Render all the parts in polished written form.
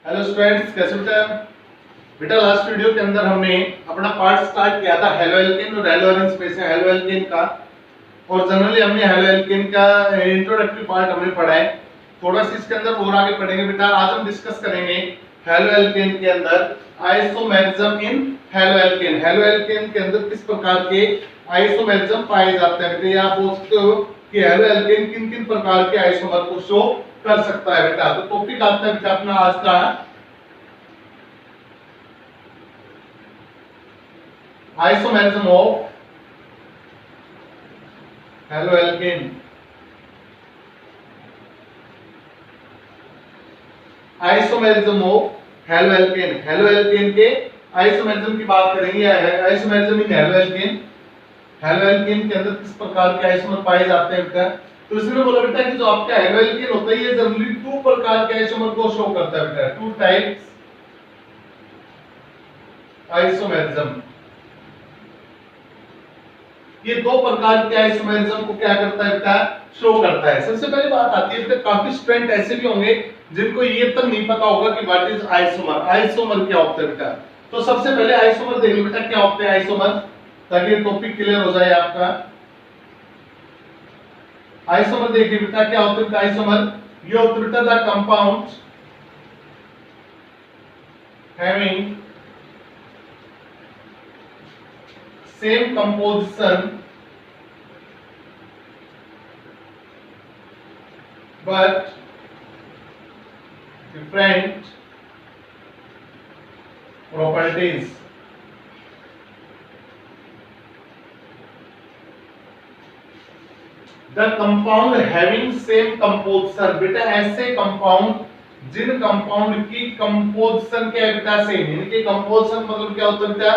Hello students, कैसे बेटा? बेटा लास्ट वीडियो के अंदर हमने अपना पार्ट स्टार्ट किया था हेलो एल्केन और एल्लोरेंस में से हेलो एल्केन का, और जनरली हमने हेलो एल्केन का इंट्रोडक्टरी पार्ट हमने पढ़ा है। थोड़ा सा इसके अंदर और आगे पढ़ेंगे बेटा। आज हम डिस्कस करेंगे हेलो एल्केन के अंदर isomerism in halo alkane. Halo alkane के अंदर किस प्रकार के आइसोमेरिज्म पाए जाते हैं बेटा, या आप पूछ सकते हो कि हेलो एल्केन किन किन प्रकार के आइसोमर को शो कर सकता है बेटा। तो टॉपिक आता है बेटा अपना आज का isomerism of halo alkane. Isomerism of halo alkane. Halo alkane के आइसोमेरिज्म की बात करेंगे। Isomerism in halo alkane. Halo alkane के अंदर किस प्रकार के आइसोमर पाए जाते हैं बेटा? तो इसमें बोला बेटा कि जो आपका हेलो एल्केन होता है ये जनरली टू प्रकार के आइसोमर को शो करता है बेटा। Two types isomerism. ये दो प्रकार के आइसोमेरिज्म को क्या करता है बेटा? शो करता है। सबसे पहली बात आती है बेटा, काफी स्टूडेंट ऐसे भी होंगे जिनको ये तक नहीं पता होगा कि व्हाट इज आइसोमर। आइसोमर क्या होता है बेटा? तो सबसे पहले आइसोमर देख लो बेटा, क्या होते हैं आइसोमर, ताकि टॉपिक क्लियर हो जाए आपका। आइसोमर देखिए बेटा, क्या होता है बेटा आइसोमर? ये होता है बेटा the compound having same composition but different properties। The compound having same composition। बेटा ऐसे कंपाउंड जिन कंपाउंड की कंपोजिशन क्या है बेटा सेम, यानी कि कंपोजिशन मतलब क्या होता है बेटा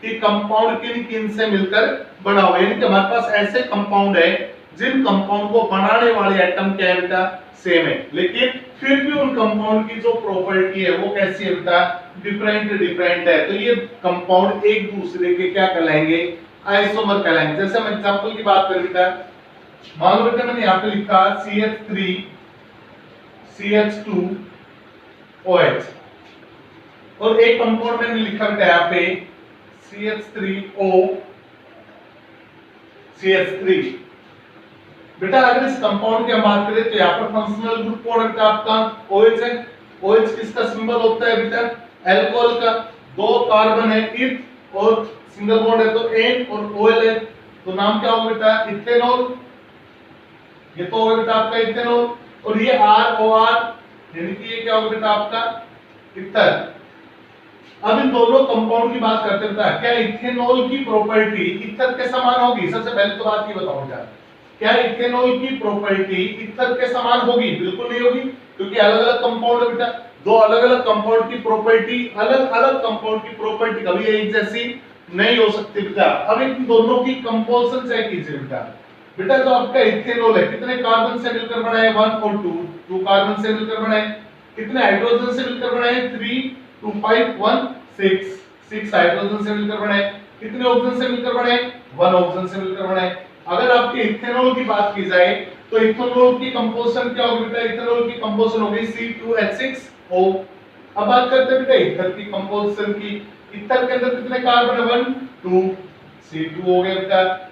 कि कंपाउंड किन किन से मिलकर बना हुआ है। यानी कि हमारे पास ऐसे कंपाउंड है जिन कंपाउंड को बनाने वाले एटम क्या है बेटा सेम है, लेकिन फिर भी उन कंपाउंड की जो प्रॉपर्टी है वो कैसी है बेटा? डिफरेंट डिफरेंट है। तो ये कंपाउंड एक दूसरे के क्या कहलाएंगे? आइसोमर कहलाएंगे। जैसे हम एग्जांपल की बात करें बेटा, मान लो बेटा मैंने यहाँ पे लिखा CH3 CH2 OH, और एक कंपाउंड मैंने लिखा बेटा यहाँ पे CH3O CH3। बेटा अगर इस कंपाउंड की हम बात करें तो यहाँ पर फंक्शनल ग्रुप कौन है आपका? OH है। OH किसका सिंबल होता है बेटा? अल्कोहल का। दो कार्बन है इथ, और सिंगल बॉन्ड है तो N, और OL है तो नाम क्या होगा बेटा? इथेनॉल। ये तो होगा बेटा आपका इथेनॉल, और ये ROR यानी कि ये क्या होगा बेटा आपका? ईथर। अब इन दोनों कंपाउंड की बात करते हैं बेटा, क्या इथेनॉल की प्रॉपर्टी ईथर के समान होगी? सबसे पहले तो बात ये बताओ बेटा, क्या इथेनॉल की प्रॉपर्टी ईथर के समान होगी? बिल्कुल नहीं होगी, क्योंकि अलग अलग कंपाउंड है बेटा। दो अलग अलग कंपाउंड की प्रॉपर्टी, अलग अलग कंपाउंड की प्रॉपर्टी कभी एक जैसी नहीं हो सकती बेटा। अब इन दोनों की कंपोजिशन चेक कीजिए बेटा। बेटा जो आपका इथेनॉल है कितने कार्बन से मिलकर बना है? 1 और 2, 2 कार्बन से मिलकर बना है। कितने हाइड्रोजन से मिलकर बना है? 3 2 5 1 6, 6 हाइड्रोजन से मिलकर बना है। कितने ऑक्सीजन से मिलकर बना है? 1 ऑक्सीजन से मिलकर बना है। अगर आपके इथेनॉल की बात की जाए तो इथेनॉल की कंपोजिशन क्या होगी बेटा? इथेनॉल की कंपोजिशन होगी C2H6O। अब बात करते हैं बेटा ईथर की कंपोजिशन की। ईथर के अंदर कितने कार्बन है? 1 2, C2 हो गया बेटा।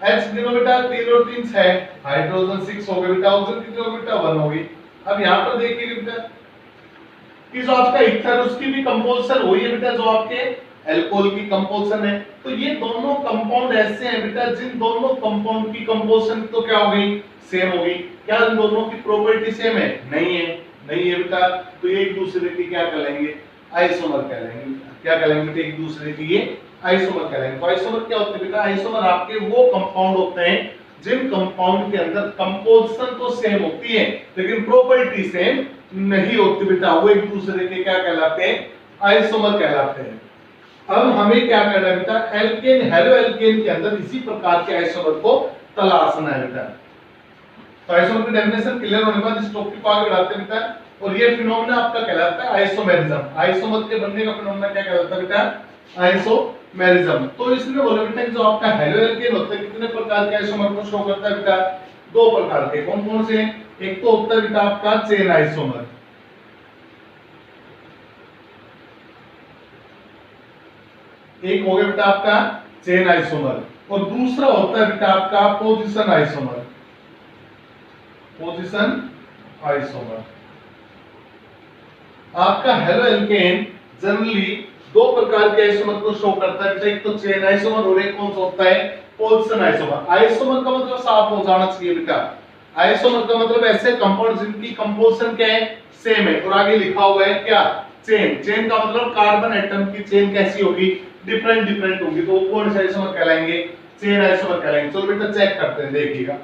H गिनो बेटा 3 और 3 6, हाइड्रोजन 6 हो गए बेटा। ऑक्सीजन कितने हो गए बेटा? 1 हो गई। अब यहां पर देखिए बेटा कि जो आपका ईथर उसकी भी कंपोजिशन वही है बेटा जो आपके अल्कोहल की कंपोजिशन है। तो ये दोनों कंपाउंड ऐसे हैं बेटा जिन दोनों कंपाउंड की कंपोजिशन तो क्या हो गई? सेम हो गई। क्या इन दोनों की प्रॉपर्टी सेम है? नहीं है, नहीं है बेटा। तो ये एक दूसरे की क्या कहलाएंगे? आइसोमर कहलाएंगे। क्या कहलाएंगे बेटा? एक दूसरे की ये आइसोमर कहलाएंगे। तो आइसोमर क्या होते हैं बेटा? आइसोमर आपके वो कंपाउंड होते हैं जिन कंपाउंड के अंदर कंपोजिशन तो सेम होती है लेकिन प्रॉपर्टी सेम नहीं होती बेटा। वो एक दूसरे के क्या कहलाते हैं? आइसोमर कहलाते हैं। अब हमें क्या करना है बेटा? एल्केन हेलो एल्केन के अंदर इसी प्रकार के आइसोमर को तलाशना है बेटा। तो आइसोमर की डेफिनेशन क्लियर होने के बाद इस टॉपिक को आगे बढ़ाते हैं बेटा, और ये फिनोमेना आपका कहलाता है आइसोमेरिज्म। आइसोमर के बनने का फिनोमेना क्या कहलाता है बेटा? आइसोमेरिज्म। तो इसमें बोला बेटा जो आपका हेलो एल्केन होता है कितने प्रकार के आइसोमर को शो करता है बेटा? दो प्रकार के। कौन कौन से? एक तो होता है बेटा आपका चेन आइसोमर, एक हो गया बेटा आपका चेन आइसोमर, और दूसरा होता है बेटा आपका पोजीशन आइसोमर। पोजीशन आइसोमर आपका हेलो एल्केन जनरली दो प्रकार के आइसोमर को शो करता है, एक तो चेन आइसोमर और एक कौन सा होता है पोजीशन आइसोमर। आइसोमर का मतलब साफ हो जाना चाहिए बेटा, आइसोमर का मतलब ऐसे कंपाउंड जिनकी कंपोजिशन क्या है सेम है, और आगे लिखा हुआ है क्या चेन। चेन का मतलब कार्बन एटम की चेन कैसी होगी डिफरेंट डिफरेंट होगी, तो कौन से आइसोमर कहलाएंगे चेन आइसोमर कहलाएंगे। चलो बेटा चेक करते हैं, देखिएगा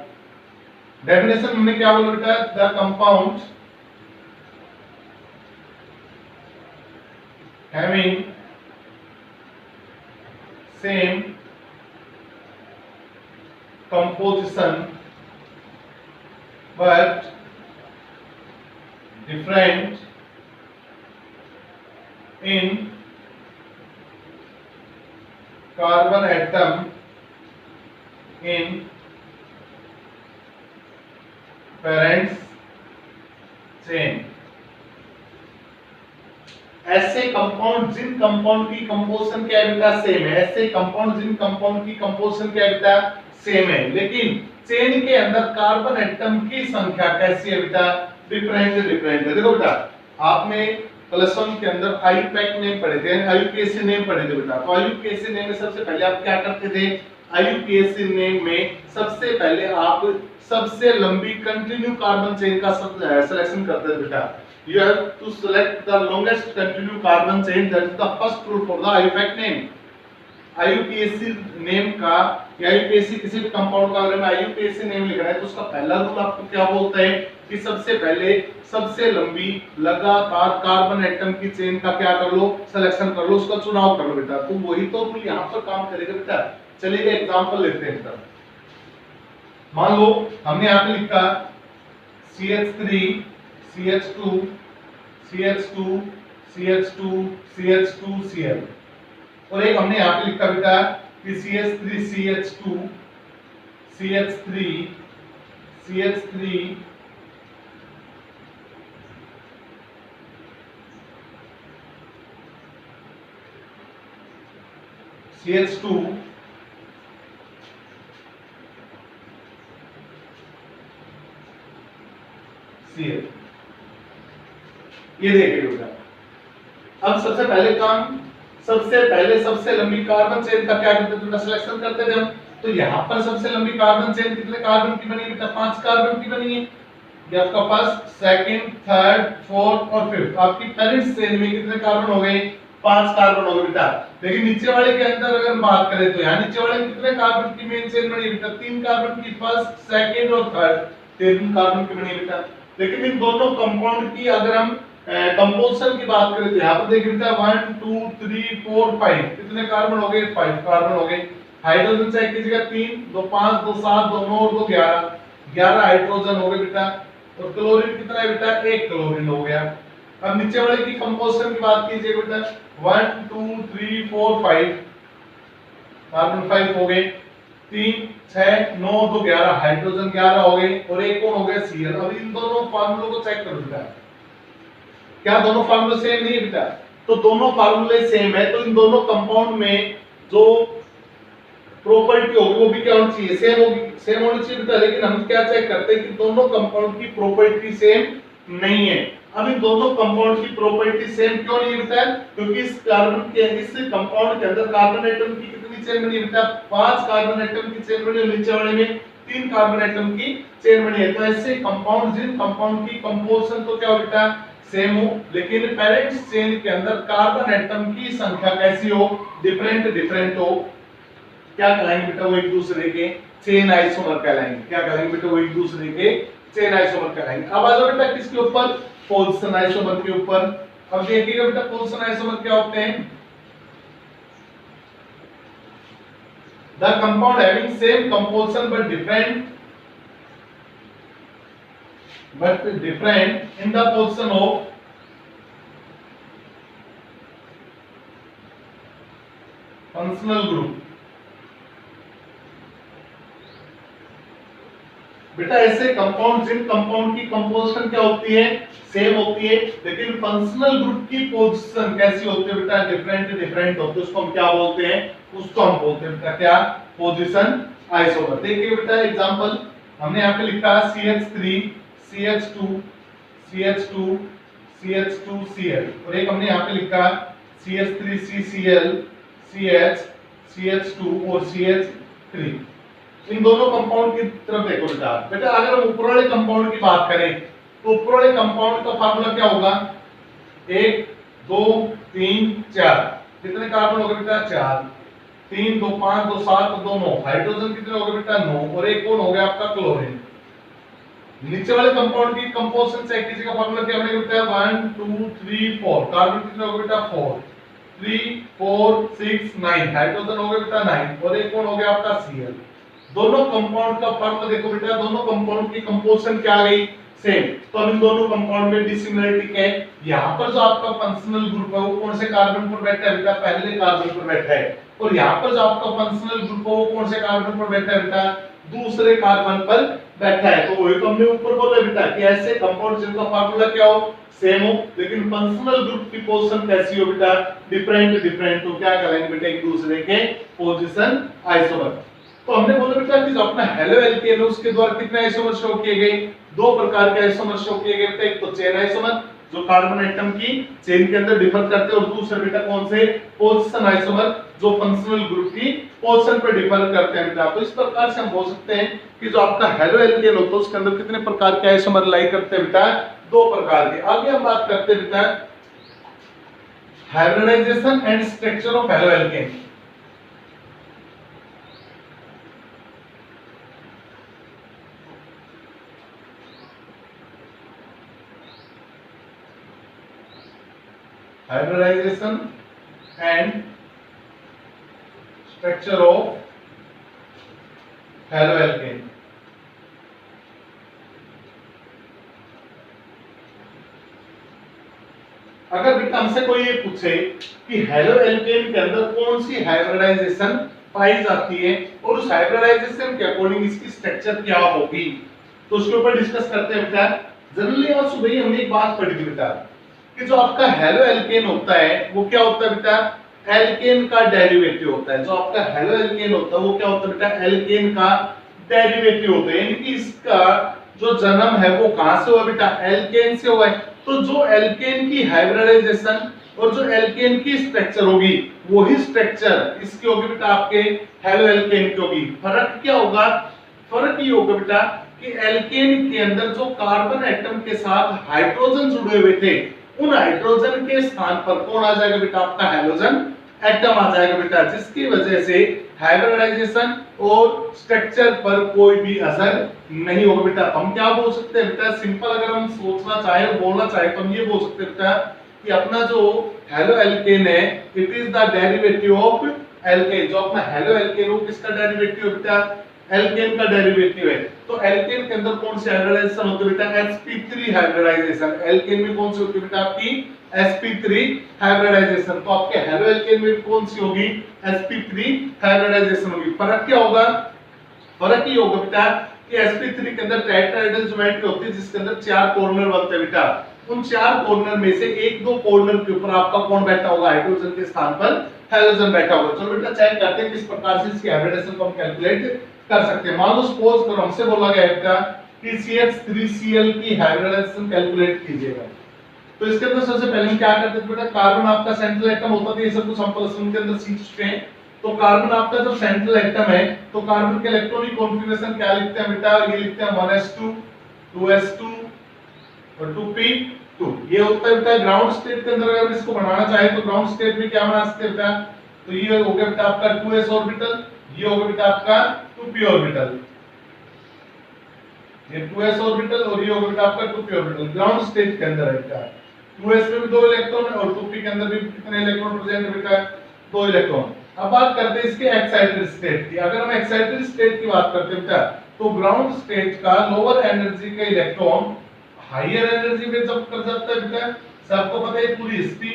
डेफिनेशन हमने क्या बोला बेटा, the compound having same composition but different in carbon atom in parent chain। ऐसे कंपाउंड जिन कंपाउंड की कंपोजिशन क्या है बेटा सेम है, ऐसे कंपाउंड जिन कंपाउंड की कंपोजिशन क्या है बेटा सेम है, लेकिन चेन के अंदर कार्बन एटम की संख्या कैसी है बेटा डिफरेंट डिफरेंट है। देखो बेटा आपने प्लस वन के अंदर आईयूपैक नेम पढ़े थे, आईयूपीएसी नेम पढ़े थे बेटा, तो आईयूपीएसी नेम में सबसे पहले आप क्या करते थे, आईयूपीएसी नेम में सबसे पहले आप सबसे लंबी कंटिन्यू कार्बन चेन का सिलेक्शन करते थे बेटा। You have to select the longest continuous carbon chain, that is the first rule for the IUPAC name। IUPAC name का या IUPAC किसी भी कंपाउंड का अगर मैं IUPAC नेम लिख रहा है तो उसका पहला रूल आपको क्या बोलता है कि सबसे पहले सबसे लंबी लगातार कार्बन एटम की चेन का क्या कर लो सिलेक्शन कर लो, उसका चुनाव कर लो बेटा। तो वही तो रूल यहाँ पर काम करेगा बेटा। चलिए एग्जांपल लेते हैं बेटा, मान लो हमने यहाँ पे लिखा CH3 CH2 CH2 CH2 CH2 Cl, और एक हमने यहाँ पे लिखा बेटा कि CH3 CH2 CH3 CH3 CH2 Cl। ये देखिए बेटा, अब सबसे पहले काम सबसे पहले सबसे लंबी कार्बन चेन का क्या करते थे सिलेक्शन करते थे हम। तो यहाँ पर सबसे लंबी कार्बन चेन कितने कार्बन की बनी है बेटा 5 कार्बन की बनी है। ये आपका फर्स्ट सेकंड थर्ड फोर्थ और फिफ्थ, आपकी पेरेंट्स चेन में कितने कार्बन हो गए 5 कार्बन हो गए बेटा। लेकिन नीचे वाले के अंदर अगर बात करें तो यहाँ नीचे वाले में कितने कार्बन की मेन चेन बनी है बेटा 3 कार्बन की, फर्स्ट सेकंड और थर्ड 3 कार्बन की बनी है बेटा। लेकिन इन दोनों कंपाउंड की अगर हम कंपोजिशन की बात करें तो यहाँ पर देखिए बेटा 1 2 3 4 5 कितने कार्बन हो गए 5 कार्बन हो गए। हाइड्रोजन चाहे कीजिएगा 3 2 5 2 7 2 9 और 2 11 हाइड्रोजन हो गए बेटा। और क्लोरीन कितना है बेटा 1 क्लोरीन हो गया। अब नीचे वाले की कंपोजिशन की बात कीजिए बेटा 1 2 3 4 5 कार्बन 5 हो गए, 3 6 9 2 11 हाइड्रोजन 11 हो गए, और एक कौन हो गया Cl। अब इन दोनों फार्मूलों को चेक करो बेटा, क्या दोनों फार्मूले सेम नहीं है बेटा? तो दोनों फार्मूले सेम है, तो इन दोनों कंपाउंड में जो प्रॉपर्टी होगी वो भी क्या होनी चाहिए सेम होगी, सेम होनी चाहिए बेटा। लेकिन हम क्या चेक करते हैं कि दोनों कंपाउंड की प्रॉपर्टी सेम नहीं है। अब इन दोनों कंपाउंड की प्रॉपर्टी सेम क्यों नहीं बेटा? क्योंकि इस कार्बन के इस कंपाउंड के अंदर कार्बन एटम की कितनी चेन बनी है बेटा 5 कार्बन एटम की चेन बनी है, नीचे वाले में 3 कार्बन एटम की चेन बनी है। तो ऐसे कंपाउंड जिन कंपाउंड की कंपोजिशन तो क्या हो बेटा सेम हो, लेकिन पेरेंट्स चेन के अंदर कार्बन एटम की संख्या कैसी हो डिफरेंट डिफरेंट हो, क्या कहलाएंगे बेटा वो एक दूसरे के चेन आइसोमर कहलाएंगे। क्या कहलाएंगे बेटा वो एक दूसरे के चेन आइसोमर कहलाएंगे। अब आ जाओ बेटा किसके ऊपर पोजीशन आइसोमर के ऊपर। अब देखिएगा बेटा पोजीशन आइसोमर क्या होते हैं, the compound having same composition but different in the position of functional group। बेटा ऐसे कंपाउंड, जिन कंपाउंड की कंपोजिशन क्या होती है, सेम होती है, लेकिन फंक्शनल ग्रुप की पोजीशन कैसी होती है बेटा, डिफरेंट डिफरेंट होती है, उसको हम क्या बोलते हैं, उसको हम बोलते हैं बेटा क्या, पोजीशन आइसोमर। देखिए बेटा एग्जांपल हमने यहाँ पे लिखा CH3 CH2 CH2 CH2 Cl, और एक हमने यहाँ पे लिखा CH3 CCl CH CH2 और CH3। इन दोनों कंपाउंड की तरफ देखो बेटा। बेटा अगर हम ऊपर वाले कंपाउंड की बात करें तो ऊपर वाले कंपाउंड का फार्मूला क्या होगा, 1 2 3 4, कितने कार्बन हो गए बेटा, 4, 3 2 5 2 7 2 9, हाइड्रोजन कितने हो गए बेटा, 9, और एक कौन हो गया आपका, क्लोरीन। नीचे वाले कंपाउंड की कंपोजिशन चेक कीजिएगा, फार्मूला क्या हमने बताया, 1 2 3 4, कार्बन कितने हो गए बेटा, 4, 3 4 6 9, हाइड्रोजन हो गए बेटा 9, और एक कौन हो गया आपका Cl। दोनों कंपाउंड का फार्मूला देखो बेटा, दोनों कंपाउंड की कंपोजिशन क्या आ गई, सेम। तो अब इन दोनों कंपाउंड में डिसिमिलरिटी क्या है, यहाँ पर जो आपका फंक्शनल ग्रुप है वो कौन से कार्बन पर बैठा है बेटा, पहले कार्बन पर बैठा है, और यहाँ पर जो आपका फंक्शनल ग्रुप है वो कौन से कार्बन पर बैठा है बेटा, दूसरे कार्बन पर बैठा है। तो वही तो हमने ऊपर बोला बेटा कि ऐसे कंपाउंड जिनका फार्मूला क्या हो, सेम हो, लेकिन फंक्शनल ग्रुप की पोजीशन कैसी हो बेटा, डिफरेंट डिफरेंट, तो क्या करेंगे बेटा, एक दूसरे के पोजीशन आइसोमर। तो हमने बोला बेटा कि जो अपना हेलो एल्केन है उसके द्वारा कितने आइसोमर शो किए गए, दो प्रकार के आइसोमर शो किए गए बेटा, एक तो चेन आइसोमर जो कार्बन एटम की चेन के अंदर डिफर करते हैं, और दूसरे बेटा कौन से, पोजीशन आइसोमर जो फंक्शनल ग्रुप की पोजीशन पे डिफर करते हैं बेटा। तो इस प्रकार से हम बोल सकते हैं कि जो आपका हेलो एल्केन होता है उसके अंदर कितने प्रकार के आइसोमर लाई करते हैं बेटा, दो प्रकार के। आगे हम बात करते हैं बेटा hybridization and structure of halo alkane. hybridization and structure of haloalkane। अगर बेटा हमसे कोई ये पूछे कि हेलोएल्केन के अंदर कौन सी हाइब्रिडाइजेशन पाई जाती है और उस हाइब्रिडाइजेशन के अकॉर्डिंग इसकी स्ट्रक्चर क्या होगी, तो उसके ऊपर डिस्कस करते हैं बेटा। जनरली आज सुबह ही हमने एक बात पढ़ी थी बेटा कि जो आपका हेलोएल्केन होता है वो क्या होता है बेटा, एल्केन का डेरिवेटिव होता है। जो आपका हेलोएल्केन होता है वो क्या होता है बेटा, एल्केन का डेरिवेटिव होता है, यानी कि इसका जो जन्म है वो कहां से हुआ बेटा, एल्केन से हुआ है। तो जो एल्केन की हाइब्रिडाइजेशन और जो एल्केन की स्ट्रक्चर होगी वही स्ट्रक्चर इसकी होगी बेटा आपके हेलोएल्केन की होगी। फर्क क्या होगा, फर्क ये होगा बेटा कि एल्केन के अंदर जो कार्बन एटम के साथ हाइड्रोजन जुड़े हुए थे उन हाइड्रोजन के स्थान पर कौन आ जाएगा बेटा, आपका हाइड्रोजन एटम आ जाएगा बेटा, जिसकी वजह से हाइब्रिडाइजेशन और स्ट्रक्चर पर कोई भी असर नहीं होगा बेटा। हम क्या बोल सकते हैं बेटा, सिंपल अगर हम सोचना चाहे और बोलना चाहे तो हम ये बोल सकते हैं बेटा कि अपना जो हेलोएल्केन है it is the derivative of alkene. जो अपना हेलोएल्केन हो किसका डेरिवेटिव है बेटा, एल्केन का डेरिवेटिव है। तो एल्केन के अंदर कौन सी हाइब्रिडाइजेशन होती है बेटा, sp3 हाइब्रिडाइजेशन। एल्केन में कौन सी होती है बेटा आपकी sp3 हाइब्रिडाइजेशन। तो आपके हेलोएल्केन में कौन सी होगी, sp3 हाइब्रिडाइजेशन होगी। फर्क क्या होगा, फर्क ये होगा बेटा कि sp3 के अंदर टेट्राहेड्रल ज्योमेट्री होती है जिसके अंदर चार कॉर्नर बनते हैं बेटा। उन चार कॉर्नर में से एक दो कॉर्नर के ऊपर आपका कौन बैठा होगा, हाइड्रोजन के स्थान पर हाइड्रोजन बैठा होगा। चलो बेटा चेक करते हैं किस प्रकार से इसकी हाइब्रिडाइजेशन को हम कैलकुलेट कर सकते हैं। मान लो सपोज करो हमसे बोला गया है कि CH3Cl की हाइब्रिडाइजेशन कैलकुलेट कीजिएगा। तो इसके अंदर सबसे पहले हम क्या करते थे बेटा, कार्बन आपका सेंट्रल एटम होता था, ये सब कुछ हम प्लस वन के अंदर सीख चुके हैं। तो कार्बन आपका जब सेंट्रल एटम है तो कार्बन के इलेक्ट्रॉनिक कॉन्फ़िगरेशन क्या लिखते हैं बेटा, ये लिखते हैं 1s2 2s2 और 2p2। ये होता है बेटा ग्राउंड स्टेट के अंदर। अगर इसको बनाना चाहे तो ग्राउंड स्टेट में क्या बना सकते हैं बेटा, तो ये हो गया बेटा आपका 2s ऑर्बिटल, ये होगा बेटा आपका 2p ऑर्बिटल, ये 2s ऑर्बिटल और ये होगा बेटा आपका 2p ऑर्बिटल ग्राउंड स्टेट के अंदर है बेटा। 2s में भी दो इलेक्ट्रॉन है और 2p के अंदर भी कितने इलेक्ट्रॉन प्रेजेंट है बेटा, दो इलेक्ट्रॉन। अब बात करते हैं इसके एक्साइटेड स्टेट की। अगर हम एक्साइटेड स्टेट की बात करते हैं बेटा तो ग्राउंड स्टेट का लोअर एनर्जी का इलेक्ट्रॉन हायर एनर्जी में जंप कर जाता है बेटा, सबको पता है पूरी हिस्ट्री,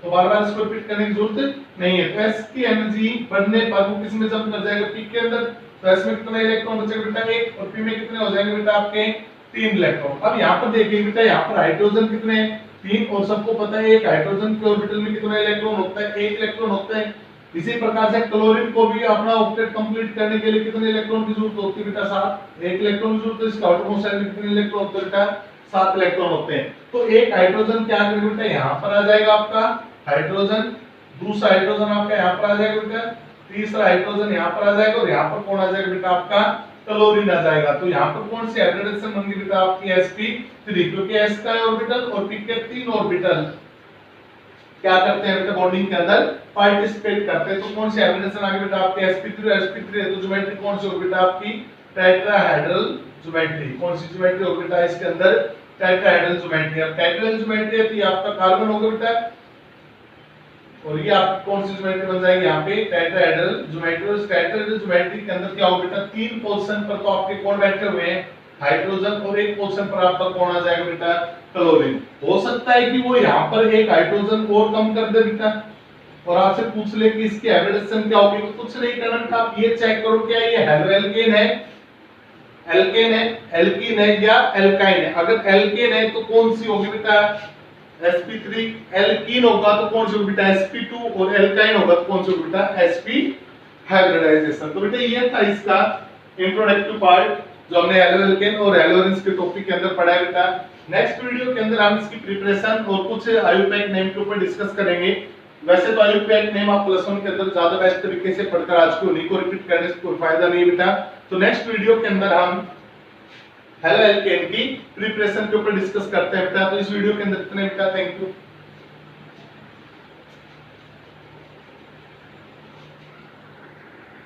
तो बार-बार इसको रिपीट करने की जरूरत नहीं है। तो s की एनर्जी बढ़ने पर वो किस में जंप कर जाएगा, p के अंदर, तो s में कितने इलेक्ट्रॉन बचेंगे बेटा 1 और p में कितने हो जाएंगे बेटा आपके 3 इलेक्ट्रॉन। अब यहाँ पर देखिए बेटा यहाँ पर हाइड्रोजन कितने हैं 3 और सबको पता है एक हाइड्रोजन के ऑर्बिटल में कितने इलेक्ट्रॉन होता है 1 इलेक्ट्रॉन होता है। इसी प्रकार से क्लोरीन को भी अपना ऑक्टेट कंप्लीट करने के लिए कितने इलेक्ट्रॉन की जरूरत होती है बेटा 7 1 इलेक्ट्रॉन की जरूरत है। इसका आउटरमोस्ट शेल में कितने इलेक्ट्रॉन होते हैं बेटा 7 इलेक्ट्रॉन होते हैं। तो एक हाइड्रोजन क्या करेगा बेटा यहाँ पर आ जाएगा आपका हाइड्रोजन, दूसरा हाइड्रोजन आपका यहाँ पर आ जाएगा बेटा, तीसरा हाइड्रोजन यहाँ पर आ जाएगा और यहाँ पर कौन आ जाएगा बेटा आपका क्लोरीन आ जाएगा। तो यहाँ पर कौन सी हाइब्रिडेशन बन गई बेटा आपकी sp3 क्योंकि s का ऑर्बिटल और p के 3 ऑर्बिटल क्या करते हैं बेटा बॉन्डिंग के अंदर पार्टिसिपेट करते हैं। तो कौन सी हाइब्रिडेशन आ गई बेटा आपकी sp3 और sp3 है तो ज्योमेट्री कौन सी होगी बेटा आपकी टेट्राहेड्रल ज्योमेट्री। कौन सी ज्योमेट्री होगी बेटा इसके अंदर टेट्राहेड्रल ज्योमेट्री। अब टेट्राहेड्रल ज्योमेट्री है तो ये आपका कार्बन होगा बेटा और ये आपकी कौन सी ज्योमेट्री बन जाएगी यहाँ पे टेट्राहेड्रल ज्योमेट्री। और टेट्राहेड्रल ज्योमेट्री के अंदर क्या होगा बेटा 3 पोजीशन पर तो आपके कौन बैठे हुए हैं हाइड्रोजन और एक पोजीशन पर आपका कौन आ जाएगा बेटा क्लोरीन। हो सकता है कि वो यहाँ पर एक हाइड्रोजन और कम कर दे बेटा और आपसे पूछ ले कि इसकी हाइब्रिडेशन क्या होगी। तो कुछ नहीं करना बेटा आप ये चेक करो क्या ये हेलोएल्केन है एल्केन है एल्कीन है या एल्काइन है। अगर एल्केन है तो कौन सी होगी बेटा sp3। एल्कीन होगा तो कौन सी होगी बेटा sp2 और एल्काइन होगा तो कौन सी होगी बेटा sp हाइब्रिडाइजेशन। तो बेटा ये था इसका इंट्रोडक्टिव पार्ट जो हमने एल्केन और एल्केन्स के टॉपिक के अंदर पढ़ा है बेटा। नेक्स्ट वीडियो के अंदर हम इसकी प्रिपरेशन और कुछ आईयूपैक नेम के ऊपर डिस्कस करेंगे। वैसे तो आईयूपैक नेम आप +1 के अंदर ज्यादा बेस्ट तरीके से पढ़कर आज को उन्हीं को रिपीट करने से कोई फायदा नहीं है बेटा। तो नेक्स्ट वीडियो के अंदर हम हेलोएल्केन की प्रिपरेशन के ऊपर डिस्कस करते हैं बेटा। तो इस वीडियो के अंदर इतना बेटा, थैंक यू।